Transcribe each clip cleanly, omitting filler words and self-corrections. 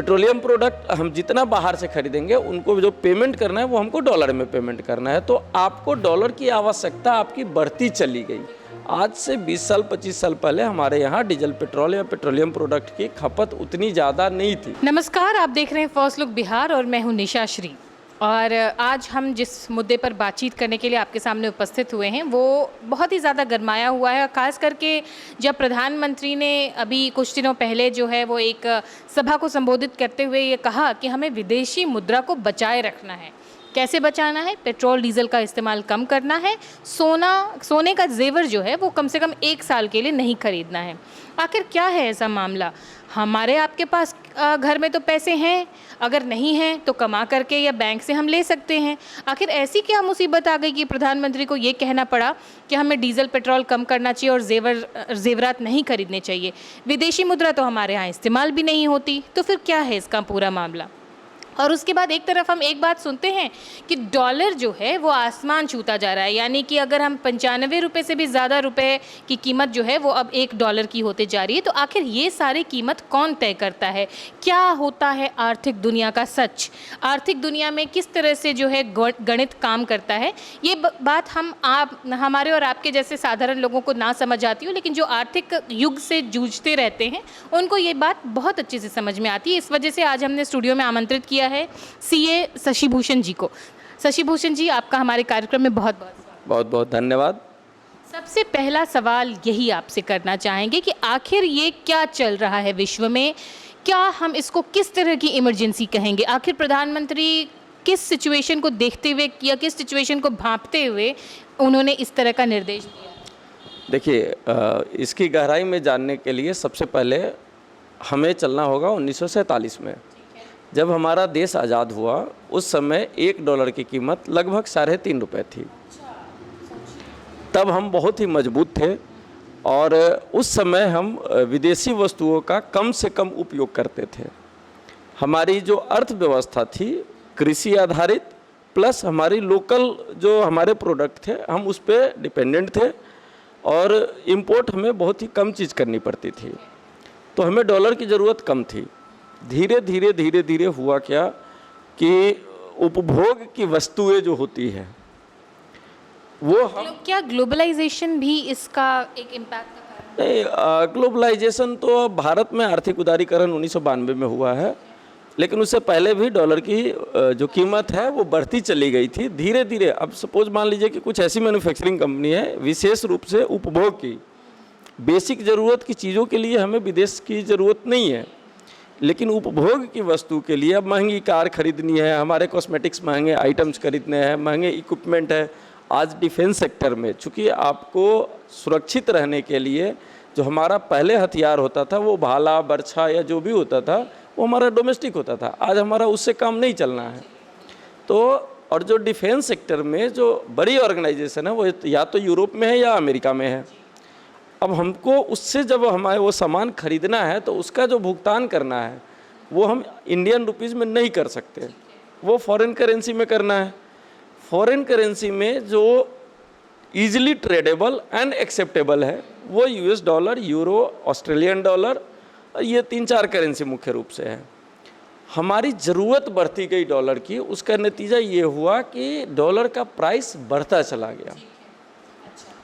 Petroleum product हम जितना बाहर से खरीदेंगे उनको जो पेमेंट करना है वो हमको डॉलर में पेमेंट करना है, तो आपको डॉलर की आवश्यकता आपकी बढ़ती चली गई। आज से 20 साल 25 साल पहले हमारे यहाँ डीजल पेट्रोल या पेट्रोलियम प्रोडक्ट की खपत उतनी ज़्यादा नहीं थी। नमस्कार, आप देख रहे हैं फर्स्ट लुक बिहार और मैं हूँ निशा श्री। और आज हम जिस मुद्दे पर बातचीत करने के लिए आपके सामने उपस्थित हुए हैं वो बहुत ही ज़्यादा गरमाया हुआ है। खास करके जब प्रधानमंत्री ने अभी कुछ दिनों पहले जो है वो एक सभा को संबोधित करते हुए ये कहा कि हमें विदेशी मुद्रा को बचाए रखना है। कैसे बचाना है? पेट्रोल डीजल का इस्तेमाल कम करना है, सोने का जेवर जो है वो कम से कम 1 साल के लिए नहीं खरीदना है। आखिर क्या है ऐसा मामला? हमारे आपके पास घर में तो पैसे हैं, अगर नहीं हैं तो कमा करके या बैंक से हम ले सकते हैं। आखिर ऐसी क्या मुसीबत आ गई कि प्रधानमंत्री को ये कहना पड़ा कि हमें डीजल पेट्रोल कम करना चाहिए और जेवरात नहीं खरीदने चाहिए? विदेशी मुद्रा तो हमारे यहाँ इस्तेमाल भी नहीं होती, तो फिर क्या है इसका पूरा मामला? और उसके बाद एक तरफ हम एक बात सुनते हैं कि डॉलर जो है वो आसमान छूता जा रहा है, यानी कि अगर हम 95 रुपये से भी ज़्यादा रुपए की कीमत जो है वो अब $1 की होते जा रही है। तो आखिर ये सारी कीमत कौन तय करता है? क्या होता है आर्थिक दुनिया का सच? आर्थिक दुनिया में किस तरह से जो है गणित काम करता है? ये बात हमारे और आपके जैसे साधारण लोगों को ना समझ आती हो, लेकिन जो आर्थिक युग से जूझते रहते हैं उनको ये बात बहुत अच्छे से समझ में आती है। इस वजह से आज हमने स्टूडियो में आमंत्रित किया है सीए शशि भूषण जी को। शशि भूषण जी, आपका हमारे कार्यक्रम में बहुत बहुत धन्यवाद। सबसे पहला सवाल यही आपसे करना चाहेंगे कि आखिर ये क्या चल रहा है विश्व में? क्या हम इसको किस तरह की इमरजेंसी कहेंगे? आखिर प्रधानमंत्री किस सिचुएशन को देखते हुए या किस सिचुएशन को भांपते हुए उन्होंने इस तरह का निर्देश दिया? देखिए, इसकी गहराई में जानने के लिए सबसे पहले हमें चलना होगा 1947 में। जब हमारा देश आज़ाद हुआ उस समय $1 की कीमत लगभग 3.5 रुपये थी। तब हम बहुत ही मजबूत थे और उस समय हम विदेशी वस्तुओं का कम से कम उपयोग करते थे। हमारी जो अर्थव्यवस्था थी कृषि आधारित, प्लस हमारी लोकल जो हमारे प्रोडक्ट थे हम उस पर डिपेंडेंट थे और इम्पोर्ट हमें बहुत ही कम चीज़ करनी पड़ती थी, तो हमें डॉलर की ज़रूरत कम थी। धीरे धीरे हुआ क्या कि उपभोग की वस्तुएं जो होती है वो हम क्या ग्लोबलाइजेशन भी इसका एक इम्पैक्ट का? नहीं, ग्लोबलाइजेशन तो भारत में आर्थिक उदारीकरण 1992 में हुआ है, लेकिन उससे पहले भी डॉलर की जो कीमत है वो बढ़ती चली गई थी धीरे धीरे। अब सपोज मान लीजिए कि कुछ ऐसी मैन्युफैक्चरिंग कंपनी है विशेष रूप से उपभोग की बेसिक ज़रूरत की चीज़ों के लिए हमें विदेश की ज़रूरत नहीं है, लेकिन उपभोग की वस्तु के लिए अब महंगी कार खरीदनी है, हमारे कॉस्मेटिक्स महंगे आइटम्स खरीदने हैं, महंगे इक्विपमेंट है। आज डिफेंस सेक्टर में चूँकि आपको सुरक्षित रहने के लिए जो हमारा पहले हथियार होता था वो भाला बर्छा या जो भी होता था वो हमारा डोमेस्टिक होता था, आज हमारा उससे काम नहीं चलना है। तो और जो डिफेंस सेक्टर में जो बड़ी ऑर्गेनाइजेशन है वो या तो यूरोप में है या अमेरिका में है। अब हमको उससे जब हमारे वो सामान खरीदना है तो उसका जो भुगतान करना है वो हम इंडियन रुपीज़ में नहीं कर सकते, वो फॉरेन करेंसी में करना है। फॉरेन करेंसी में जो ईजिली ट्रेडेबल एंड एक्सेप्टेबल है वो $, यूरो, ऑस्ट्रेलियन डॉलर, ये 3-4 करेंसी मुख्य रूप से है। हमारी ज़रूरत बढ़ती गई डॉलर की, उसका नतीजा ये हुआ कि डॉलर का प्राइस बढ़ता चला गया।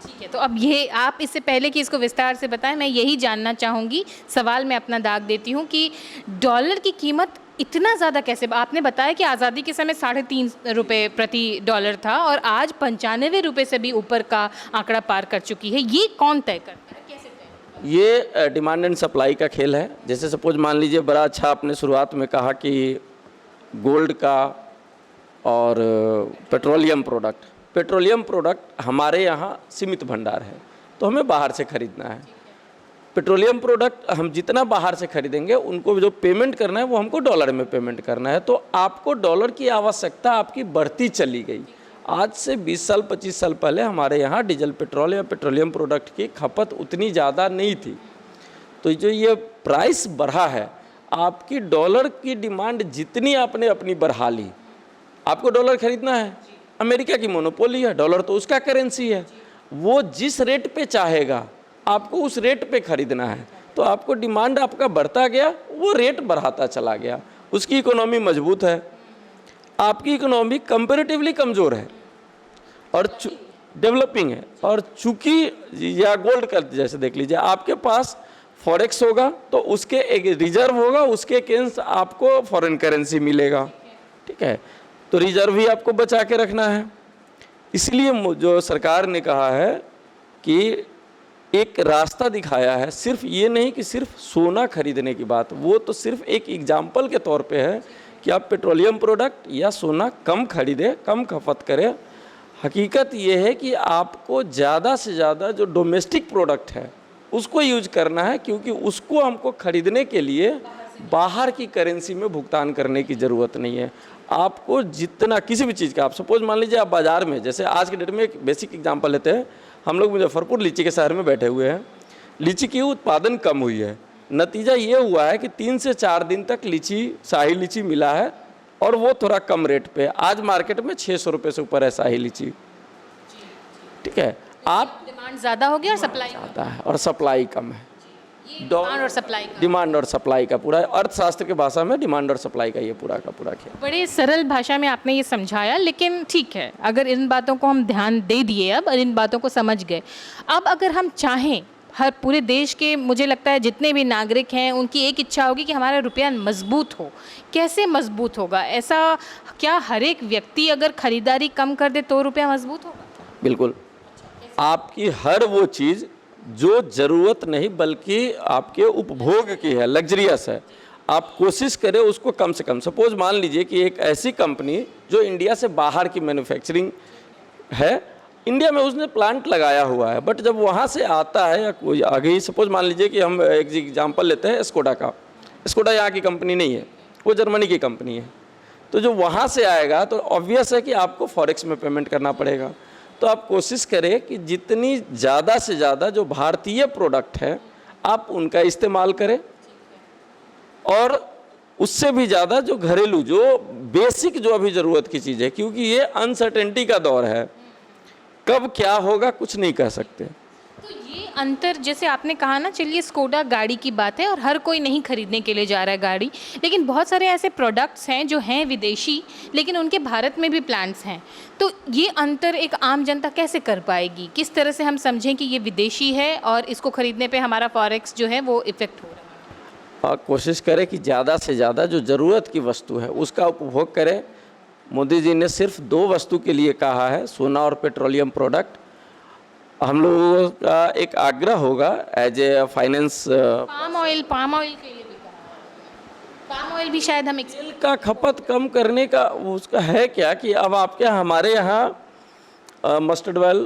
ठीक है, तो अब ये आप इससे पहले कि इसको विस्तार से बताएं, मैं यही जानना चाहूँगी, सवाल मैं अपना दाग देती हूँ कि डॉलर की कीमत इतना ज़्यादा कैसे? आपने बताया कि आज़ादी के समय 3.5 रुपये प्रति डॉलर था और आज 95 रुपये से भी ऊपर का आंकड़ा पार कर चुकी है। ये कौन तय करता है, कैसे तय? ये डिमांड एंड सप्लाई का खेल है। जैसे सपोज मान लीजिए, बड़ा अच्छा आपने शुरुआत में कहा कि गोल्ड का और पेट्रोलियम प्रोडक्ट हमारे यहाँ सीमित भंडार है तो हमें बाहर से खरीदना है। पेट्रोलियम प्रोडक्ट हम जितना बाहर से खरीदेंगे उनको जो पेमेंट करना है वो हमको डॉलर में पेमेंट करना है, तो आपको डॉलर की आवश्यकता आपकी बढ़ती चली गई। आज से 20 साल 25 साल पहले हमारे यहाँ डीजल पेट्रोल या पेट्रोलियम प्रोडक्ट की खपत उतनी ज़्यादा नहीं थी, तो जो ये प्राइस बढ़ा है, आपकी डॉलर की डिमांड जितनी आपने अपनी बढ़ा ली, आपको डॉलर खरीदना है, अमेरिका की मोनोपोली है, डॉलर तो उसका करेंसी है, वो जिस रेट पे चाहेगा आपको उस रेट पे खरीदना है। तो आपको डिमांड आपका बढ़ता गया, वो रेट बढ़ाता चला गया, उसकी इकोनॉमी मजबूत है, आपकी इकोनॉमी कंपैरेटिवली कमज़ोर है और डेवलपिंग है। और चूंकि या गोल्ड का जैसे देख लीजिए, आपके पास फॉरेक्स होगा तो उसके एक रिजर्व होगा, उसके अगेंस्ट आपको फॉरेन करेंसी मिलेगा, ठीक है, तो रिजर्व भी आपको बचा के रखना है। इसलिए जो सरकार ने कहा है कि एक रास्ता दिखाया है, सिर्फ ये नहीं कि सिर्फ सोना खरीदने की बात, वो तो सिर्फ एक एग्जाम्पल के तौर पे है कि आप पेट्रोलियम प्रोडक्ट या सोना कम खरीदें, कम खपत करें। हकीकत ये है कि आपको ज़्यादा से ज़्यादा जो डोमेस्टिक प्रोडक्ट है उसको यूज करना है, क्योंकि उसको हमको खरीदने के लिए बाहर की करेंसी में भुगतान करने की ज़रूरत नहीं है। आपको जितना किसी भी चीज़ का, आप सपोज मान लीजिए आप बाज़ार में, जैसे आज के डेट में एक बेसिक एग्जांपल लेते हैं, हम लोग मुजफ्फरपुर लीची के शहर में बैठे हुए हैं, लीची की उत्पादन कम हुई है, नतीजा ये हुआ है कि 3 से 4 दिन तक लीची, शाही लीची मिला है और वो थोड़ा कम रेट पे। आज मार्केट में 600 रुपये से ऊपर है शाही लीची, ठीक है। आप डिमांड ज़्यादा हो गया और सप्लाई ज़्यादा है और सप्लाई कम है। डिमांड और सप्लाई का डिमांड और सप्लाई का पूरा अर्थशास्त्र की भाषा में डिमांड और सप्लाई का ये पूरा का पूरा खेल। बड़े सरल भाषा में आपने ये समझाया, लेकिन ठीक है, अगर इन बातों को हम ध्यान दे दिए अब और इन बातों को समझ गए, अब अगर हम चाहें, हर पूरे देश के मुझे लगता है जितने भी नागरिक हैं उनकी एक इच्छा होगी कि हमारा रुपया मजबूत हो। कैसे मजबूत होगा? ऐसा क्या हर एक व्यक्ति अगर खरीदारी कम कर दे तो रुपया मजबूत होगा? बिल्कुल, आपकी हर वो चीज़ जो ज़रूरत नहीं बल्कि आपके उपभोग की है, लग्जरियस है, आप कोशिश करें उसको कम से कम। सपोज मान लीजिए कि एक ऐसी कंपनी जो इंडिया से बाहर की मैन्युफैक्चरिंग है, इंडिया में उसने प्लांट लगाया हुआ है, बट जब वहाँ से आता है या कोई आगे ही, सपोज मान लीजिए कि हम एक एग्जांपल लेते हैं स्कोडा का। स्कोडा यहाँ की कंपनी नहीं है, वो जर्मनी की कंपनी है, तो जो वहाँ से आएगा तो ऑब्वियस है कि आपको फॉरेक्स में पेमेंट करना पड़ेगा। तो आप कोशिश करें कि जितनी ज़्यादा से ज़्यादा जो भारतीय प्रोडक्ट है आप उनका इस्तेमाल करें, और उससे भी ज़्यादा जो घरेलू, जो बेसिक, जो अभी ज़रूरत की चीज़ है, क्योंकि ये अनसर्टेनिटी का दौर है, कब क्या होगा कुछ नहीं कह सकते। तो ये अंतर, जैसे आपने कहा ना, चलिए स्कोडा गाड़ी की बात है और हर कोई नहीं खरीदने के लिए जा रहा है गाड़ी, लेकिन बहुत सारे ऐसे प्रोडक्ट्स हैं जो हैं विदेशी लेकिन उनके भारत में भी प्लांट्स हैं। तो ये अंतर एक आम जनता कैसे कर पाएगी? किस तरह से हम समझें कि ये विदेशी है और इसको खरीदने पे हमारा फॉरेक्स जो है वो इफेक्ट हो रहा है? कोशिश करें कि ज़्यादा से ज़्यादा जो ज़रूरत की वस्तु है उसका उपभोग करें। मोदी जी ने सिर्फ 2 वस्तु के लिए कहा है, सोना और पेट्रोलियम प्रोडक्ट। हम लोगों का एक आग्रह होगा as a finance, palm oil के लिए भी कहा, पाम ऑयल भी शायद हम तेल का खपत कम करने का उसका है क्या कि अब आपके हमारे यहाँ मस्टर्ड ऑयल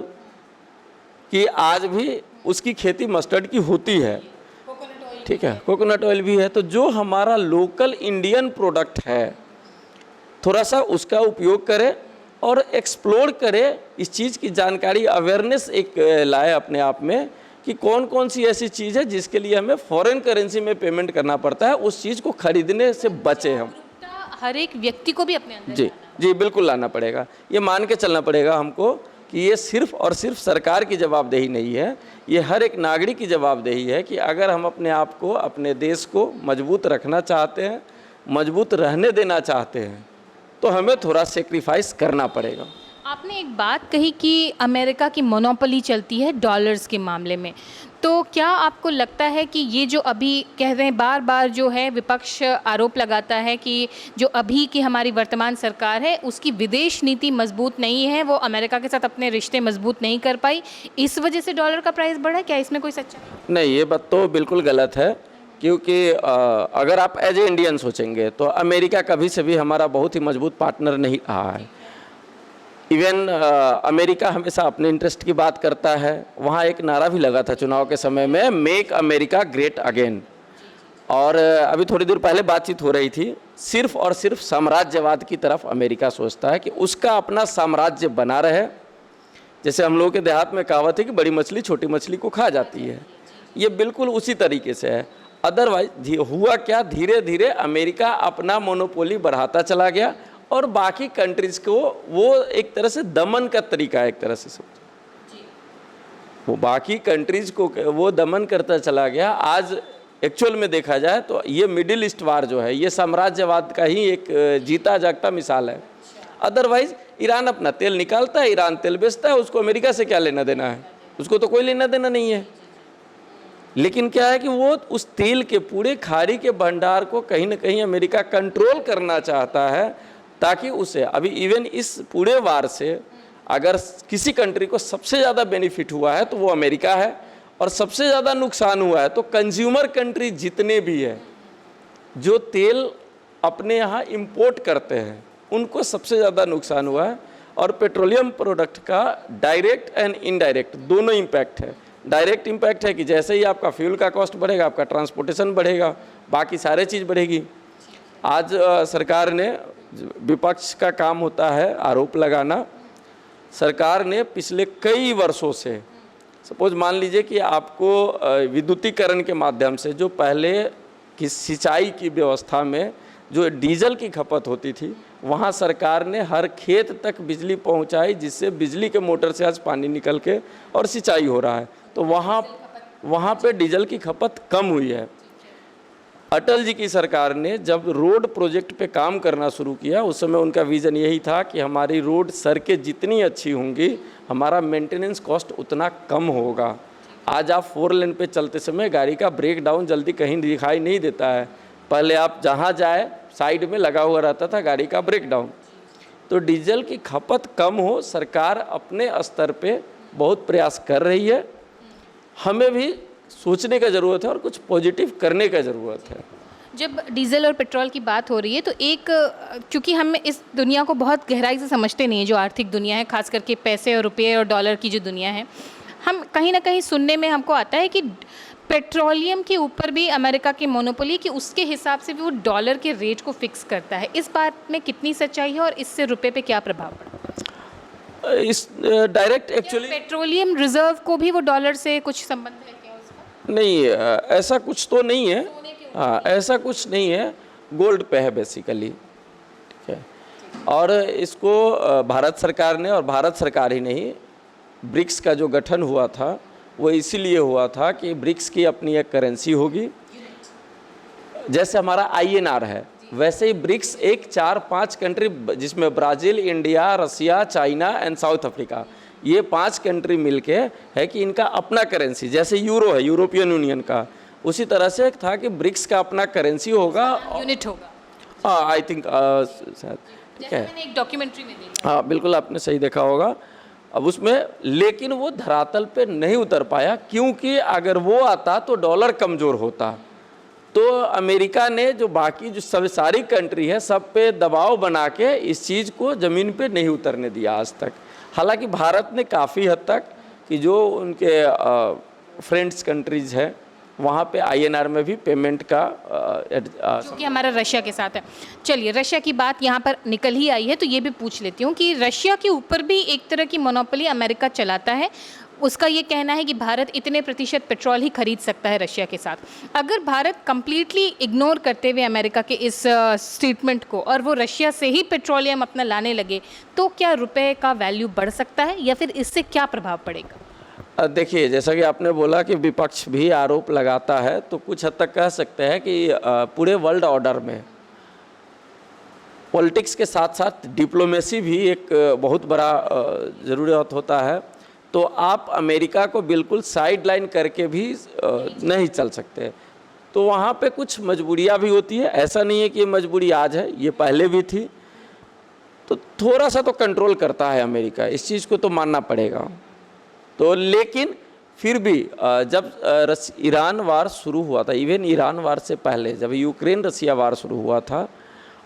की आज भी उसकी खेती मस्टर्ड की होती है, ठीक है, कोकोनट ऑयल भी है। तो जो हमारा लोकल इंडियन प्रोडक्ट है थोड़ा सा उसका उपयोग करें और एक्सप्लोर करें, इस चीज़ की जानकारी, अवेयरनेस एक लाए अपने आप में कि कौन कौन सी ऐसी चीज़ है जिसके लिए हमें फॉरेन करेंसी में पेमेंट करना पड़ता है, उस चीज़ को खरीदने से बचे हम। हर एक व्यक्ति को भी अपने अंदर जी बिल्कुल लाना पड़ेगा। ये मान के चलना पड़ेगा हमको कि ये सिर्फ और सिर्फ सरकार की जवाबदेही नहीं है, ये हर एक नागरिक की जवाबदेही है कि अगर हम अपने आप को, अपने देश को मजबूत रखना चाहते हैं, मजबूत रहने देना चाहते हैं, तो हमें थोड़ा सेक्रीफाइस करना पड़ेगा। आपने एक बात कही कि अमेरिका की मोनोपोली चलती है डॉलर्स के मामले में, तो क्या आपको लगता है कि ये जो अभी कह रहे हैं, बार बार जो है विपक्ष आरोप लगाता है कि जो अभी की हमारी वर्तमान सरकार है उसकी विदेश नीति मजबूत नहीं है, वो अमेरिका के साथ अपने रिश्ते मजबूत नहीं कर पाई, इस वजह से डॉलर का प्राइस बढ़ा? क्या इसमें कोई सच्चाई? नहीं, ये बात तो बिल्कुल गलत है, क्योंकि अगर आप एज ए इंडियन सोचेंगे तो अमेरिका कभी से भी हमारा बहुत ही मजबूत पार्टनर नहीं रहा है। इवन अमेरिका हमेशा अपने इंटरेस्ट की बात करता है। वहाँ एक नारा भी लगा था चुनाव के समय में, मेक अमेरिका ग्रेट अगेन। और अभी थोड़ी देर पहले बातचीत हो रही थी, सिर्फ और सिर्फ साम्राज्यवाद की तरफ अमेरिका सोचता है कि उसका अपना साम्राज्य बना रहे। जैसे हम लोगों के देहात में कहावत है कि बड़ी मछली छोटी मछली को खा जाती है, ये बिल्कुल उसी तरीके से है। अदरवाइज हुआ क्या, धीरे धीरे अमेरिका अपना मोनोपोली बढ़ाता चला गया और बाकी कंट्रीज़ को वो एक तरह से दमन का तरीका है, एक तरह से सोचो, वो बाकी कंट्रीज़ को वो दमन करता चला गया। आज एक्चुअल में देखा जाए तो ये मिडिल ईस्ट वार जो है ये साम्राज्यवाद का ही एक जीता जागता मिसाल है। अदरवाइज ईरान अपना तेल निकालता है, ईरान तेल बेचता है, उसको अमेरिका से क्या लेना देना है, उसको तो कोई लेना देना नहीं है। लेकिन क्या है कि वो उस तेल के पूरे खाड़ी के भंडार को कहीं ना कहीं अमेरिका कंट्रोल करना चाहता है, ताकि उसे अभी इवन इस पूरे वार से अगर किसी कंट्री को सबसे ज़्यादा बेनिफिट हुआ है तो वो अमेरिका है, और सबसे ज़्यादा नुकसान हुआ है तो कंज्यूमर कंट्री जितने भी है जो तेल अपने यहाँ इंपोर्ट करते हैं उनको सबसे ज़्यादा नुकसान हुआ है। और पेट्रोलियम प्रोडक्ट का डायरेक्ट एंड इनडायरेक्ट दोनों इम्पैक्ट है। डायरेक्ट इम्पैक्ट है कि जैसे ही आपका फ्यूल का कॉस्ट बढ़ेगा, आपका ट्रांसपोर्टेशन बढ़ेगा, बाकी सारे चीज़ बढ़ेगी। आज सरकार ने, विपक्ष का काम होता है आरोप लगाना, सरकार ने पिछले कई वर्षों से, सपोज मान लीजिए कि आपको विद्युतीकरण के माध्यम से जो पहले की सिंचाई की व्यवस्था में जो डीजल की खपत होती थी, वहाँ सरकार ने हर खेत तक बिजली पहुँचाई, जिससे बिजली के मोटर से आज पानी निकल के और सिंचाई हो रहा है। तो वहाँ पे डीजल की खपत कम हुई है। अटल जी की सरकार ने जब रोड प्रोजेक्ट पे काम करना शुरू किया, उस समय उनका विज़न यही था कि हमारी रोड सड़कें जितनी अच्छी होंगी हमारा मेंटेनेंस कॉस्ट उतना कम होगा। आज आप 4 लेन पे चलते समय गाड़ी का ब्रेक डाउन जल्दी कहीं दिखाई नहीं देता है। पहले आप जहाँ जाए साइड में लगा हुआ रहता था गाड़ी का ब्रेक डाउन। तो डीजल की खपत कम हो, सरकार अपने स्तर पे बहुत प्रयास कर रही है। हमें भी सोचने का ज़रूरत है और कुछ पॉजिटिव करने का ज़रूरत है। जब डीजल और पेट्रोल की बात हो रही है तो एक, क्योंकि हम इस दुनिया को बहुत गहराई से समझते नहीं है, जो आर्थिक दुनिया है, खास करके पैसे और रुपये और डॉलर की जो दुनिया है, हम कहीं ना कहीं सुनने में हमको आता है कि पेट्रोलियम के ऊपर भी अमेरिका की मोनोपोली, कि उसके हिसाब से भी वो डॉलर के रेट को फिक्स करता है। इस बात में कितनी सच्चाई है और इससे रुपये पे क्या प्रभाव पड़ता है? इस डायरेक्ट एक्चुअली पेट्रोलियम रिजर्व को भी वो डॉलर से कुछ संबंध है क्या उसका? नहीं, ऐसा कुछ तो नहीं है। हाँ, ऐसा कुछ नहीं है, गोल्ड पे है बेसिकली, ठीक है। और इसको भारत सरकार ने, और भारत सरकार ही नहीं, ब्रिक्स का जो गठन हुआ था वो इसीलिए हुआ था कि ब्रिक्स की अपनी एक करेंसी होगी। जैसे हमारा INR है, वैसे ही ब्रिक्स एक 4-5 कंट्री, जिसमें Brazil, India, Russia, China and South Africa, ये 5 कंट्री मिलके है कि इनका अपना करेंसी, जैसे यूरो है यूरोपियन यूनियन का, उसी तरह से एक था कि ब्रिक्स का अपना करेंसी होगा, यूनिट होगा। हाँ, आई थिंक शायद, ठीक है। मैंने एक डॉक्यूमेंट्री में देखा। हाँ, बिल्कुल आपने सही देखा होगा। अब उसमें, लेकिन वो धरातल पे नहीं उतर पाया, क्योंकि अगर वो आता तो डॉलर कमज़ोर होता। तो अमेरिका ने जो बाकी जो सब सारी कंट्री है सब पे दबाव बना के इस चीज़ को ज़मीन पे नहीं उतरने दिया आज तक। हालांकि भारत ने काफ़ी हद तक, कि जो उनके फ्रेंड्स कंट्रीज़ है वहाँ पे INR में भी पेमेंट का क्योंकि हमारा रशिया के साथ है। चलिए, रशिया की बात यहाँ पर निकल ही आई है तो ये भी पूछ लेती हूँ कि रशिया के ऊपर भी एक तरह की मोनोपोली अमेरिका चलाता है। उसका ये कहना है कि भारत इतने प्रतिशत पेट्रोल ही खरीद सकता है रशिया के साथ। अगर भारत कंप्लीटली इग्नोर करते हुए अमेरिका के इस स्टेटमेंट को और वो रशिया से ही पेट्रोलियम अपना लाने लगे, तो क्या रुपए का वैल्यू बढ़ सकता है या फिर इससे क्या प्रभाव पड़ेगा? देखिए, जैसा कि आपने बोला कि विपक्ष भी आरोप लगाता है, तो कुछ हद तक कह सकते हैं कि पूरे वर्ल्ड ऑर्डर में पॉलिटिक्स के साथ साथ डिप्लोमेसी भी एक बहुत बड़ा ज़रूरत होता है। तो आप अमेरिका को बिल्कुल साइड लाइन करके भी नहीं चल सकते। तो वहाँ पे कुछ मजबूरियाँ भी होती है, ऐसा नहीं है कि ये मजबूरी आज है, ये पहले भी थी। तो थोड़ा सा तो कंट्रोल करता है अमेरिका, इस चीज़ को तो मानना पड़ेगा। तो लेकिन फिर भी जब ईरान वार शुरू हुआ था, इवन ईरान वार से पहले जब यूक्रेन रसिया वार शुरू हुआ था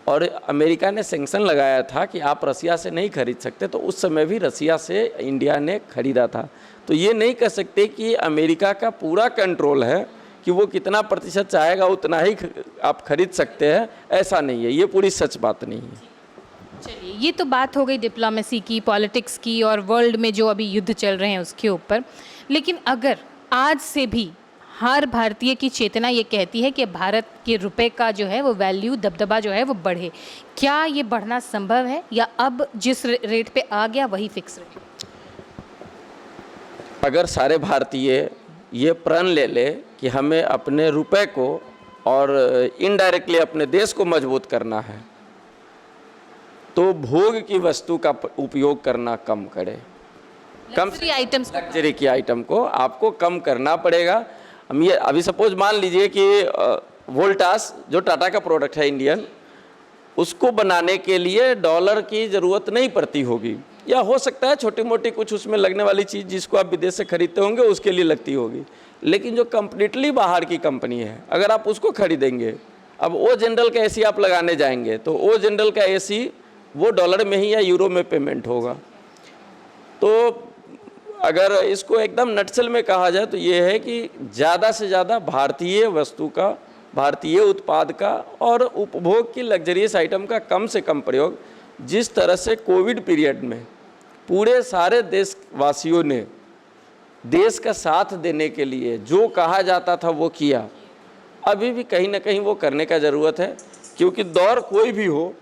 और अमेरिका ने सैंक्शन लगाया था कि आप रसिया से नहीं खरीद सकते, तो उस समय भी रसिया से इंडिया ने खरीदा था। तो ये नहीं कह सकते कि अमेरिका का पूरा कंट्रोल है कि वो कितना प्रतिशत चाहेगा उतना ही आप खरीद सकते हैं, ऐसा नहीं है, ये पूरी सच बात नहीं है। चलिए, ये तो बात हो गई डिप्लोमेसी की, पॉलिटिक्स की और वर्ल्ड में जो अभी युद्ध चल रहे हैं उसके ऊपर। लेकिन अगर आज से भी हर भारतीय की चेतना ये कहती है कि भारत के रुपए का जो है वो वैल्यू, दबदबा जो है वो बढ़े, क्या ये बढ़ना संभव है या अब जिस रेट पे आ गया वही फिक्स रहे? अगर सारे भारतीय ये प्रण ले ले कि हमें अपने रुपए को और इनडायरेक्टली अपने देश को मजबूत करना है, तो भोग की वस्तु का उपयोग करना कम करे। लग्जरी आइटम्स लग्जरी की आइटम को आपको कम करना पड़ेगा। हम ये अभी सपोज मान लीजिए कि वोल्टास जो टाटा का प्रोडक्ट है इंडियन, उसको बनाने के लिए डॉलर की ज़रूरत नहीं पड़ती होगी, या हो सकता है छोटी मोटी कुछ उसमें लगने वाली चीज़ जिसको आप विदेश से खरीदते होंगे उसके लिए लगती होगी, लेकिन जो कंप्लीटली बाहर की कंपनी है अगर आप उसको खरीदेंगे, अब ओ जनरल का एसी आप लगाने जाएंगे तो ओ जनरल का एसी वो डॉलर में ही या यूरो में पेमेंट होगा। तो अगर इसको एकदम नटशल में कहा जाए तो ये है कि ज़्यादा से ज़्यादा भारतीय वस्तु का, भारतीय उत्पाद का और उपभोग की लग्जरियस आइटम का कम से कम प्रयोग। जिस तरह से कोविड पीरियड में पूरे सारे देशवासियों ने देश का साथ देने के लिए जो कहा जाता था वो किया, अभी भी कहीं ना कहीं वो करने का ज़रूरत है, क्योंकि दौर कोई भी हो,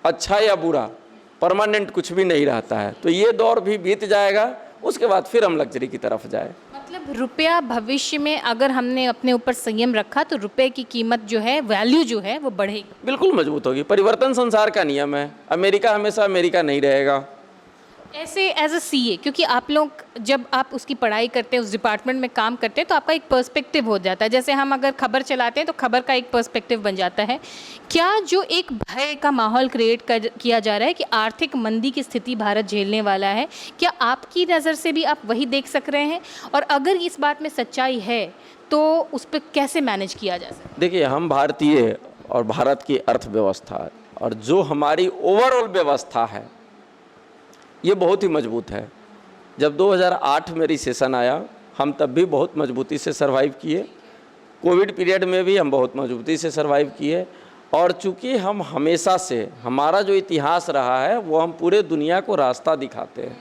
अच्छा या बुरा, परमानेंट कुछ भी नहीं रहता है। तो ये दौर भी बीत जाएगा, उसके बाद फिर हम लग्जरी की तरफ जाए। मतलब रुपया भविष्य में अगर हमने अपने ऊपर संयम रखा तो रुपए की कीमत जो है, वैल्यू जो है वो बढ़ेगी, बिल्कुल मजबूत होगी। परिवर्तन संसार का नियम है, अमेरिका हमेशा अमेरिका नहीं रहेगा। ऐसे एज अ सीए, क्योंकि आप लोग जब आप उसकी पढ़ाई करते हैं, उस डिपार्टमेंट में काम करते हैं, तो आपका एक पर्सपेक्टिव हो जाता है। जैसे हम अगर खबर चलाते हैं तो खबर का एक पर्सपेक्टिव बन जाता है। क्या जो एक भय का माहौल क्रिएट किया जा रहा है कि आर्थिक मंदी की स्थिति भारत झेलने वाला है, क्या आपकी नज़र से भी आप वही देख सक रहे हैं? और अगर इस बात में सच्चाई है तो उस पर कैसे मैनेज किया जा सकता है? देखिए, हम भारतीय और भारत की अर्थव्यवस्था और जो हमारी ओवरऑल व्यवस्था है ये बहुत ही मजबूत है। जब 2008 में रिसेशन आया, हम तब भी बहुत मजबूती से सर्वाइव किए। कोविड पीरियड में भी हम बहुत मजबूती से सर्वाइव किए। और चूँकि हम हमेशा से, हमारा जो इतिहास रहा है वो हम पूरे दुनिया को रास्ता दिखाते हैं,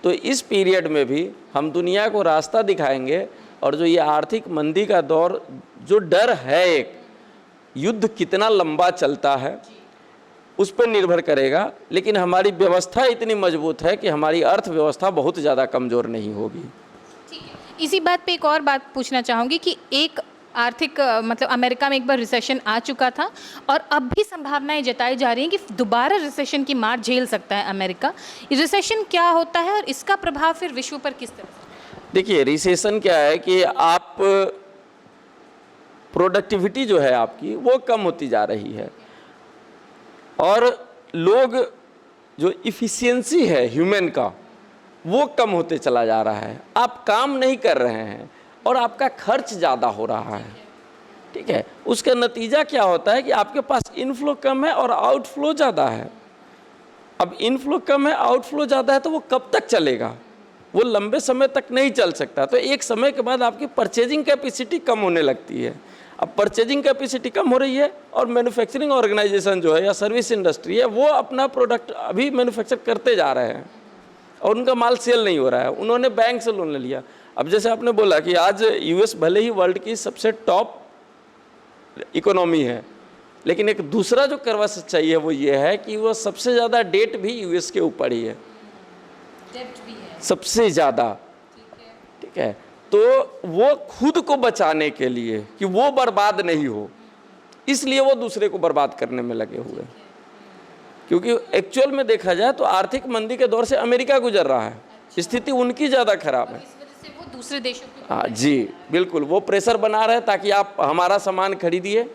तो इस पीरियड में भी हम दुनिया को रास्ता दिखाएंगे। और जो ये आर्थिक मंदी का दौर, जो डर है, एक युद्ध कितना लंबा चलता है उस पर निर्भर करेगा, लेकिन हमारी व्यवस्था इतनी मजबूत है कि हमारी अर्थव्यवस्था बहुत ज़्यादा कमज़ोर नहीं होगी। ठीक है, इसी बात पे एक और बात पूछना चाहूँगी कि एक आर्थिक मतलब अमेरिका में एक बार रिसेशन आ चुका था और अब भी संभावनाएं जताई जा रही हैं कि दोबारा रिसेशन की मार झेल सकता है अमेरिका। रिसेशन क्या होता है और इसका प्रभाव फिर विश्व पर किस तरह से? देखिए, रिसेशन क्या है कि आप प्रोडक्टिविटी जो है आपकी वो कम होती जा रही है, और लोग जो इफ़िशियंसी है ह्यूमन का वो कम होते चला जा रहा है। आप काम नहीं कर रहे हैं और आपका खर्च ज़्यादा हो रहा है। ठीक है, उसका नतीजा क्या होता है कि आपके पास इनफ्लो कम है और आउटफ्लो ज़्यादा है। अब इनफ्लो कम है, आउटफ्लो ज़्यादा है, तो वो कब तक चलेगा? वो लंबे समय तक नहीं चल सकता। तो एक समय के बाद आपकी परचेजिंग कैपेसिटी कम होने लगती है। अब परचेजिंग कैपेसिटी कम हो रही है और मैन्युफैक्चरिंग ऑर्गेनाइजेशन जो है या सर्विस इंडस्ट्री है वो अपना प्रोडक्ट अभी मैन्युफैक्चर करते जा रहे हैं और उनका माल सेल नहीं हो रहा है। उन्होंने बैंक से लोन ले लिया। अब जैसे आपने बोला कि आज यूएस भले ही वर्ल्ड की सबसे टॉप इकोनॉमी है, लेकिन एक दूसरा जो करवा सच्चाई है वो ये है कि वो सबसे ज़्यादा डेट भी यूएस के ऊपर ही है, सबसे ज़्यादा। ठीक है, तो वो खुद को बचाने के लिए कि वो बर्बाद नहीं हो, इसलिए वो दूसरे को बर्बाद करने में लगे हुए। क्योंकि एक्चुअल में देखा जाए तो आर्थिक मंदी के दौर से अमेरिका गुजर रहा है, स्थिति उनकी ज़्यादा खराब है। इस वजह से वो दूसरे देशों को, हाँ जी बिल्कुल, वो प्रेशर बना रहे ताकि आप हमारा सामान खरीदिए,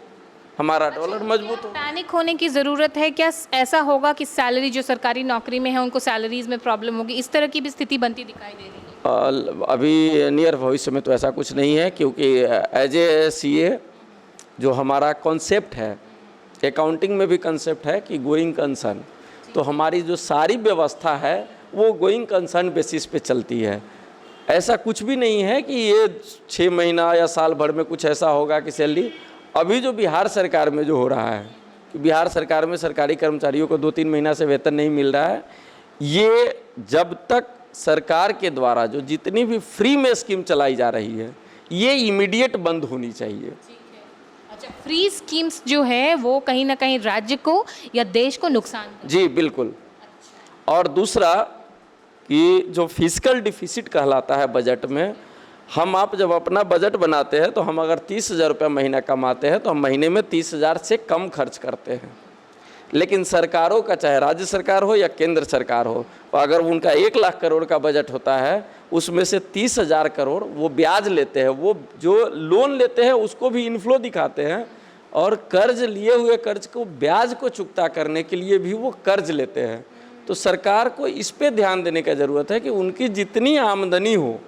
हमारा डॉलर मजबूत हो। पैनिक होने की ज़रूरत है क्या? ऐसा होगा कि सैलरी जो सरकारी नौकरी में है उनको सैलरीज में प्रॉब्लम होगी, इस तरह की भी स्थिति बनती दिखाई दे रही है? अभी नियर भविष्य में तो ऐसा कुछ नहीं है, क्योंकि एज ए सीए जो हमारा कॉन्सेप्ट है, अकाउंटिंग में भी कॉन्सेप्ट है कि गोइंग कंसर्न, तो हमारी जो सारी व्यवस्था है वो गोइंग कंसर्न बेसिस पे चलती है। ऐसा कुछ भी नहीं है कि ये 6 महीना या साल भर में कुछ ऐसा होगा कि सैलरी। अभी जो बिहार सरकार में जो हो रहा है कि बिहार सरकार में सरकारी कर्मचारियों को 2-3 महीना से वेतन नहीं मिल रहा है, ये जब तक सरकार के द्वारा जो जितनी भी फ्री में स्कीम चलाई जा रही है ये इमीडिएट बंद होनी चाहिए। अच्छा, फ्री स्कीम्स जो है वो कहीं ना कहीं राज्य को या देश को नुकसान? जी बिल्कुल। और दूसरा कि जो फिजिकल डिफिसिट कहलाता है बजट में, हम आप जब अपना बजट बनाते हैं तो हम अगर 30,000 रुपये महीना कमाते हैं तो हम महीने में 30,000 से कम खर्च करते हैं। लेकिन सरकारों का, चाहे राज्य सरकार हो या केंद्र सरकार हो, अगर उनका 1 लाख करोड़ का बजट होता है, उसमें से 30,000 करोड़ वो ब्याज लेते हैं। वो जो लोन लेते हैं उसको भी इनफ्लो दिखाते हैं, और कर्ज लिए हुए कर्ज को, ब्याज को चुकता करने के लिए भी वो कर्ज लेते हैं। तो सरकार को इस पे ध्यान देने की ज़रूरत है कि उनकी जितनी आमदनी हो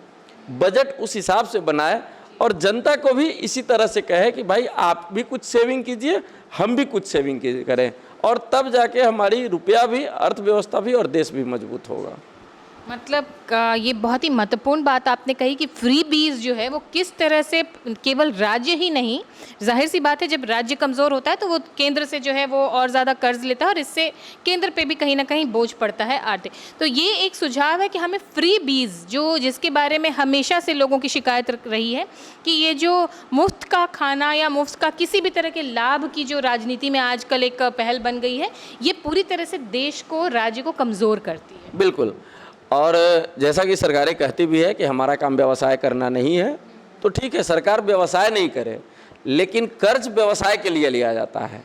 बजट उस हिसाब से बनाए, और जनता को भी इसी तरह से कहे कि भाई आप भी कुछ सेविंग कीजिए, हम भी कुछ सेविंग करें, और तब जाके हमारी रुपया भी, अर्थव्यवस्था भी और देश भी मजबूत होगा। मतलब ये बहुत ही महत्वपूर्ण बात आपने कही कि फ्री बीज जो है वो किस तरह से केवल राज्य ही नहीं, जाहिर सी बात है जब राज्य कमज़ोर होता है तो वो केंद्र से जो है वो और ज़्यादा कर्ज लेता है, और इससे केंद्र पे भी कहीं ना कहीं बोझ पड़ता है आर्थिक। तो ये एक सुझाव है कि हमें फ्री बीज, जो जिसके बारे में हमेशा से लोगों की शिकायत रही है कि ये जो मुफ्त का खाना या मुफ्त का किसी भी तरह के लाभ की जो राजनीति में आजकल एक पहल बन गई है, ये पूरी तरह से देश को, राज्य को कमज़ोर करती है। बिल्कुल। और जैसा कि सरकारें कहती भी है कि हमारा काम व्यवसाय करना नहीं है, तो ठीक है, सरकार व्यवसाय नहीं करे, लेकिन कर्ज व्यवसाय के लिए लिया जाता है।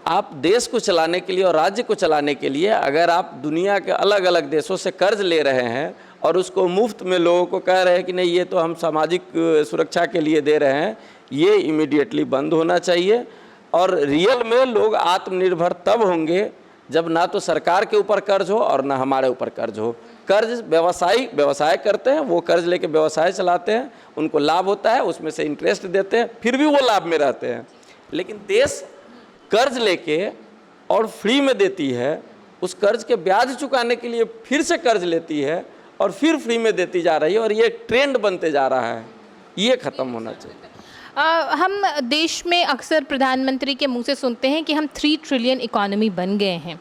आप देश को चलाने के लिए और राज्य को चलाने के लिए अगर आप दुनिया के अलग अलग देशों से कर्ज ले रहे हैं और उसको मुफ्त में लोगों को कह रहे हैं कि नहीं ये तो हम सामाजिक सुरक्षा के लिए दे रहे हैं, ये इमीडिएटली बंद होना चाहिए। और रियल में लोग आत्मनिर्भर तब होंगे जब ना तो सरकार के ऊपर कर्ज हो और ना हमारे ऊपर कर्ज हो। कर्ज व्यवसाय करते हैं, वो कर्ज लेके व्यवसाय चलाते हैं, उनको लाभ होता है, उसमें से इंटरेस्ट देते हैं, फिर भी वो लाभ में रहते हैं। लेकिन देश कर्ज लेके और फ्री में देती है, उस कर्ज के ब्याज चुकाने के लिए फिर से कर्ज लेती है और फिर फ्री में देती जा रही है, और ये ट्रेंड बनते जा रहा है। ये ख़त्म होना चाहिए। हम देश में अक्सर प्रधानमंत्री के मुंह से सुनते हैं कि हम 3 ट्रिलियन इकॉनमी बन गए हैं,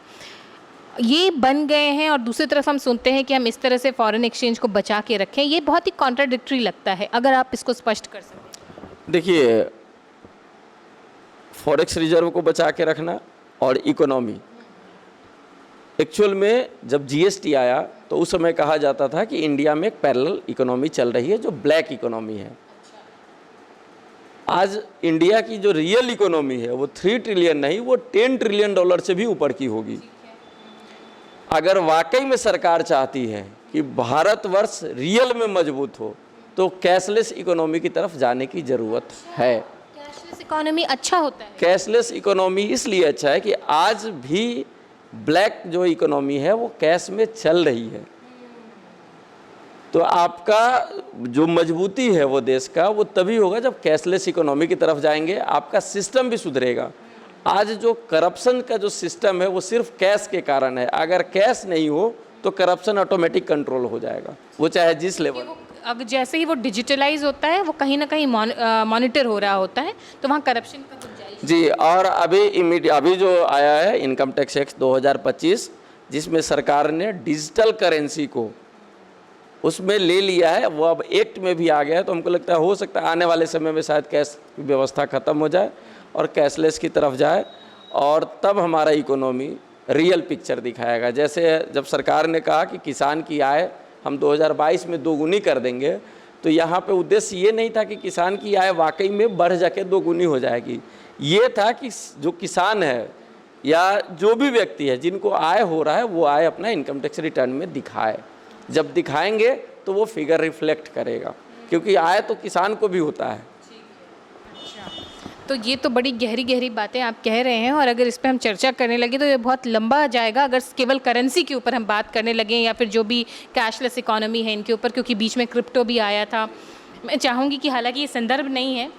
ये बन गए हैं, और दूसरी तरफ हम सुनते हैं कि हम इस तरह से फॉरेन एक्सचेंज को बचा के रखें। ये बहुत ही कॉन्ट्राडिक्टरी लगता है, अगर आप इसको स्पष्ट कर सकें। देखिए, फॉरेक्स रिजर्व को बचा के रखना और इकोनॉमी, एक्चुअल में जब जीएसटी आया तो उस समय कहा जाता था कि इंडिया में एक पैरेलल इकोनॉमी चल रही है जो ब्लैक इकोनॉमी है। आज इंडिया की जो रियल इकोनॉमी है वो 3 ट्रिलियन नहीं, वो 10 ट्रिलियन डॉलर से भी ऊपर की होगी। अगर वाकई में सरकार चाहती है कि भारतवर्ष रियल में मजबूत हो तो कैशलेस इकोनॉमी की तरफ जाने की ज़रूरत है। कैशलेस इकोनॉमी अच्छा होता है? कैशलेस इकोनॉमी इसलिए अच्छा है कि आज भी ब्लैक जो इकोनॉमी है वो कैश में चल रही है। तो आपका जो मजबूती है वो देश का, वो तभी होगा जब कैशलेस इकोनॉमी की तरफ जाएंगे, आपका सिस्टम भी सुधरेगा। आज जो करप्शन का जो सिस्टम है वो सिर्फ कैश के कारण है। अगर कैश नहीं हो तो करप्शन ऑटोमेटिक कंट्रोल हो जाएगा, वो चाहे जिस लेवल। अब जैसे ही वो डिजिटलाइज होता है, वो कहीं ना कहीं मॉनिटर हो रहा होता है, तो वहाँ करप्शन का गुंजाइश। जी, और अभी जो आया है इनकम टैक्स एक्ट 2025, जिसमें सरकार ने डिजिटल करेंसी को उसमें ले लिया है, वो अब एक्ट में भी आ गया है। तो हमको लगता है हो सकता है आने वाले समय में शायद कैश की व्यवस्था ख़त्म हो जाए और कैशलेस की तरफ जाए, और तब हमारा इकोनॉमी रियल पिक्चर दिखाएगा। जैसे जब सरकार ने कहा कि किसान की आय हम 2022 में दोगुनी कर देंगे, तो यहाँ पे उद्देश्य ये नहीं था कि किसान की आय वाकई में बढ़ जाके दोगुनी हो जाएगी। ये था कि जो किसान है या जो भी व्यक्ति है जिनको आय हो रहा है, वो आय अपना इनकम टैक्स रिटर्न में दिखाए। जब दिखाएंगे तो वो फिगर रिफ्लेक्ट करेगा, क्योंकि आय तो किसान को भी होता है। तो ये तो बड़ी गहरी गहरी बातें आप कह रहे हैं, और अगर इस पर हम चर्चा करने लगे तो ये बहुत लंबा जाएगा। अगर केवल करेंसी के ऊपर हम बात करने लगे या फिर जो भी कैशलेस इकोनॉमी है इनके ऊपर, क्योंकि बीच में क्रिप्टो भी आया था। मैं चाहूँगी कि हालांकि ये संदर्भ नहीं है,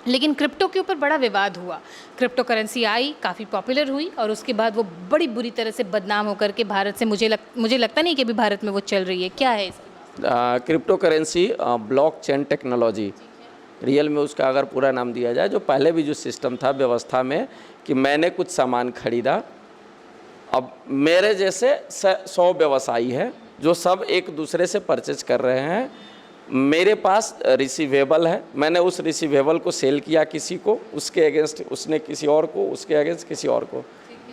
लेकिन क्रिप्टो के ऊपर बड़ा विवाद हुआ। क्रिप्टो करेंसी आई, काफ़ी पॉपुलर हुई, और उसके बाद वो बड़ी बुरी तरह से बदनाम होकर के भारत से मुझे लगता नहीं कि अभी भारत में वो चल रही है। क्या है इसकी? Crypto currency blockchain technology, real में उसका अगर पूरा नाम दिया जाए, जो पहले भी जो सिस्टम था व्यवस्था में कि मैंने कुछ सामान खरीदा, अब मेरे जैसे 100 व्यवसायी है जो सब एक दूसरे से परचेज कर रहे हैं। मेरे पास रिसीवेबल है, मैंने उस रिसीवेबल को सेल किया किसी को, उसके अगेंस्ट उसने किसी और को, उसके अगेंस्ट किसी और को।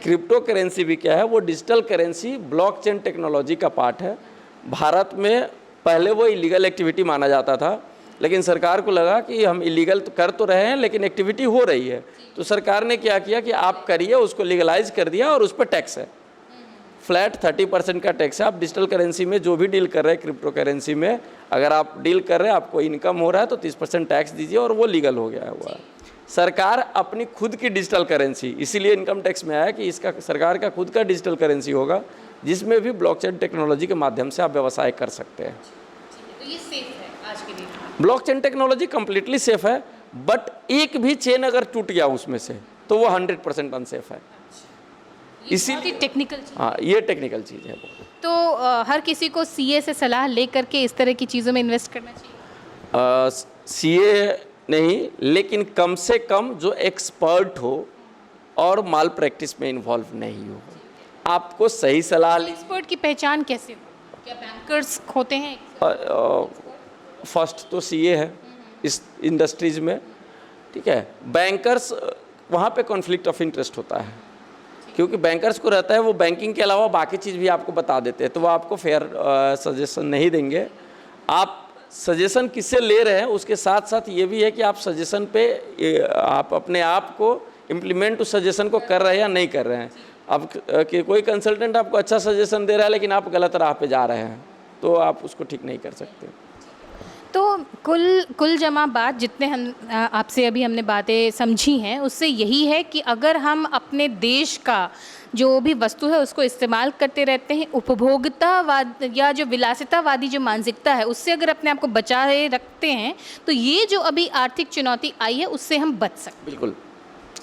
क्रिप्टो करेंसी भी क्या है, वो डिजिटल करेंसी ब्लॉकचेन टेक्नोलॉजी का पार्ट है। भारत में पहले वो इलीगल एक्टिविटी माना जाता था, लेकिन सरकार को लगा कि हम इलीगल तो कर तो रहे हैं लेकिन एक्टिविटी हो रही है, तो सरकार ने क्या किया कि आप करिए, उसको लीगलाइज कर दिया और उस पर टैक्स है, फ्लैट 30% का टैक्स है। आप डिजिटल करेंसी में जो भी डील कर रहे हैं, क्रिप्टो करेंसी में अगर आप डील कर रहे हैं, आपको इनकम हो रहा है तो 30% टैक्स दीजिए और वो लीगल हो गया हुआ है। सरकार अपनी खुद की डिजिटल करेंसी, इसीलिए इनकम टैक्स में आया कि इसका सरकार का खुद का डिजिटल करेंसी होगा जिसमें भी ब्लॉकचेन टेक्नोलॉजी के माध्यम से आप व्यवसाय कर सकते हैं। तो ये सेफ है आज के दिन? ब्लॉकचेन टेक्नोलॉजी कंप्लीटली सेफ है, बट एक भी चेन अगर टूट गया उसमें से तो वो 100% अनसेफ है। इसीलिए टेक्निकल चीज़। हाँ, ये टेक्निकल चीज़ है। तो हर किसी को सीए से सलाह ले करके इस तरह की चीज़ों में इन्वेस्ट करना चाहिए? सीए नहीं, लेकिन कम से कम जो एक्सपर्ट हो और माल प्रैक्टिस में इन्वॉल्व नहीं हो, आपको सही सलाह एक्सपर्ट की पहचान कैसे हो? क्या बैंकर्स होते हैं? फर्स्ट तो सीए है इस इंडस्ट्रीज में, ठीक है। बैंकर्स वहाँ पे कॉन्फ्लिक्ट ऑफ इंटरेस्ट होता है, क्योंकि बैंकर्स को रहता है वो बैंकिंग के अलावा बाकी चीज़ भी आपको बता देते हैं, तो वो आपको फेयर सजेशन नहीं देंगे। आप सजेशन किससे ले रहे हैं उसके साथ साथ ये भी है कि आप सजेशन पे आप अपने आप को इम्प्लीमेंट उस सजेशन को कर रहे हैं या नहीं कर रहे हैं। अब कि कोई कंसल्टेंट आपको अच्छा सजेशन दे रहा है लेकिन आप गलत राह पे जा रहे हैं, तो आप उसको ठीक नहीं कर सकते। तो कुल जमा बात जितने हम आपसे अभी हमने बातें समझी हैं उससे यही है कि अगर हम अपने देश का जो भी वस्तु है उसको इस्तेमाल करते रहते हैं, उपभोक्तावाद या जो विलासितावादी जो मानसिकता है उससे अगर अपने आप को बचाए रखते हैं तो ये जो अभी आर्थिक चुनौती आई है उससे हम बच सकते हैं। बिल्कुल,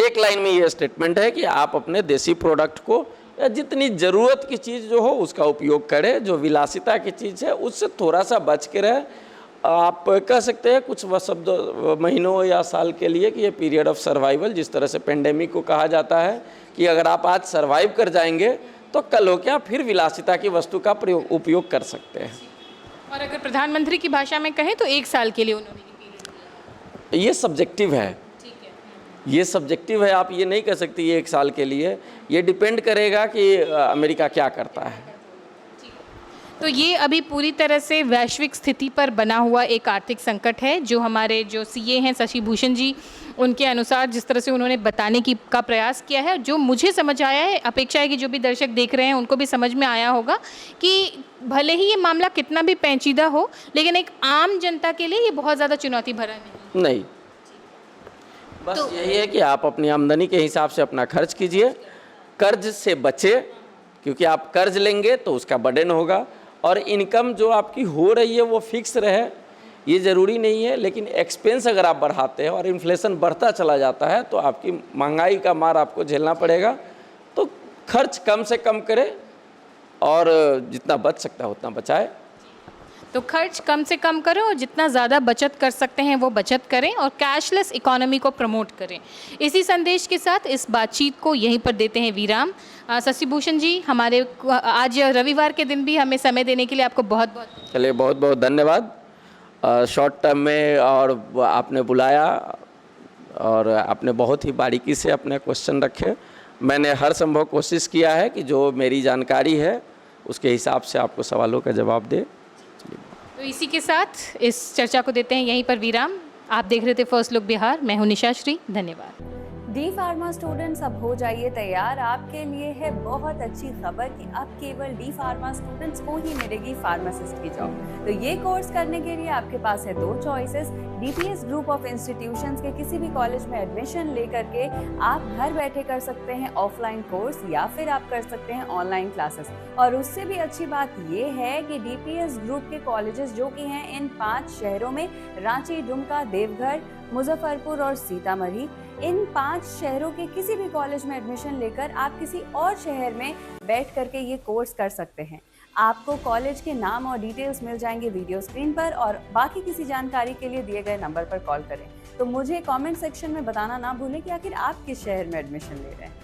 एक लाइन में ये स्टेटमेंट है कि आप अपने देसी प्रोडक्ट को या जितनी ज़रूरत की चीज़ जो हो उसका उपयोग करें, जो विलासिता की चीज़ है उससे थोड़ा सा बच के रहे। आप कह सकते हैं कुछ शब्द महीनों या साल के लिए कि ये पीरियड ऑफ सर्वाइवल, जिस तरह से पेंडेमिक को कहा जाता है कि अगर आप आज सर्वाइव कर जाएंगे तो कल हो क्या फिर विलासिता की वस्तु का उपयोग कर सकते हैं। और अगर प्रधानमंत्री की भाषा में कहें तो 1 साल के लिए उन्होंने ये सब्जेक्टिव है, ये सब्जेक्टिव है। आप ये नहीं कह सकते ये 1 साल के लिए, ये डिपेंड करेगा कि अमेरिका क्या करता है। तो ये अभी पूरी तरह से वैश्विक स्थिति पर बना हुआ एक आर्थिक संकट है, जो हमारे जो सीए हैं शशि भूषण जी, उनके अनुसार जिस तरह से उन्होंने बताने की का प्रयास किया है, जो मुझे समझ आया है, अपेक्षा है कि जो भी दर्शक देख रहे हैं उनको भी समझ में आया होगा कि भले ही ये मामला कितना भी पेचीदा हो लेकिन एक आम जनता के लिए ये बहुत ज़्यादा चुनौती भरा नहीं। बस तो यही है कि आप अपनी आमदनी के हिसाब से अपना खर्च कीजिए, कर्ज से बचे, क्योंकि आप कर्ज लेंगे तो उसका बर्डन होगा, और इनकम जो आपकी हो रही है वो फिक्स रहे, ये ज़रूरी नहीं है। लेकिन एक्सपेंस अगर आप बढ़ाते हैं और इन्फ्लेशन बढ़ता चला जाता है तो आपकी महंगाई का मार आपको झेलना पड़ेगा। तो खर्च कम से कम करें और जितना बच सकता है उतना बचाए। तो खर्च कम से कम करें और जितना ज़्यादा बचत कर सकते हैं वो बचत करें और कैशलेस इकोनॉमी को प्रमोट करें। इसी संदेश के साथ इस बातचीत को यहीं पर देते हैं विराम। शशि भूषण जी, हमारे आज रविवार के दिन भी हमें समय देने के लिए आपको बहुत बहुत चलिए बहुत बहुत धन्यवाद। शॉर्ट टर्म में और आपने बुलाया और आपने बहुत ही बारीकी से अपने क्वेश्चन रखे। मैंने हर संभव कोशिश किया है कि जो मेरी जानकारी है उसके हिसाब से आपको सवालों का जवाब दे। तो इसी के साथ इस चर्चा को देते हैं यहीं पर विराम। आप देख रहे थे फर्स्ट लुक बिहार, मैं हूं निशा श्री। धन्यवाद। डी फार्मा स्टूडेंट्स, अब हो जाइए तैयार। आपके लिए है बहुत अच्छी खबर कि अब केवल डी फार्मा स्टूडेंट्स को ही मिलेगी फार्मासिस्ट की जॉब। तो ये कोर्स करने के लिए आपके पास है 2 choices. DPS group of institutions के किसी भी कॉलेज में एडमिशन लेकर के आप घर बैठे कर सकते हैं ऑफलाइन कोर्स, या फिर आप कर सकते हैं ऑनलाइन क्लासेस। और उससे भी अच्छी बात ये है कि डीपीएस ग्रुप के कॉलेजेस जो कि हैं इन 5 शहरों में, रांची, दुमका, देवघर, मुजफ्फरपुर और सीतामढ़ी, इन 5 शहरों के किसी भी कॉलेज में एडमिशन लेकर आप किसी और शहर में बैठ करके ये कोर्स कर सकते हैं। आपको कॉलेज के नाम और डिटेल्स मिल जाएंगे वीडियो स्क्रीन पर, और बाकी किसी जानकारी के लिए दिए गए नंबर पर कॉल करें। तो मुझे कमेंट सेक्शन में बताना ना भूलें कि आखिर आप किस शहर में एडमिशन ले रहे हैं।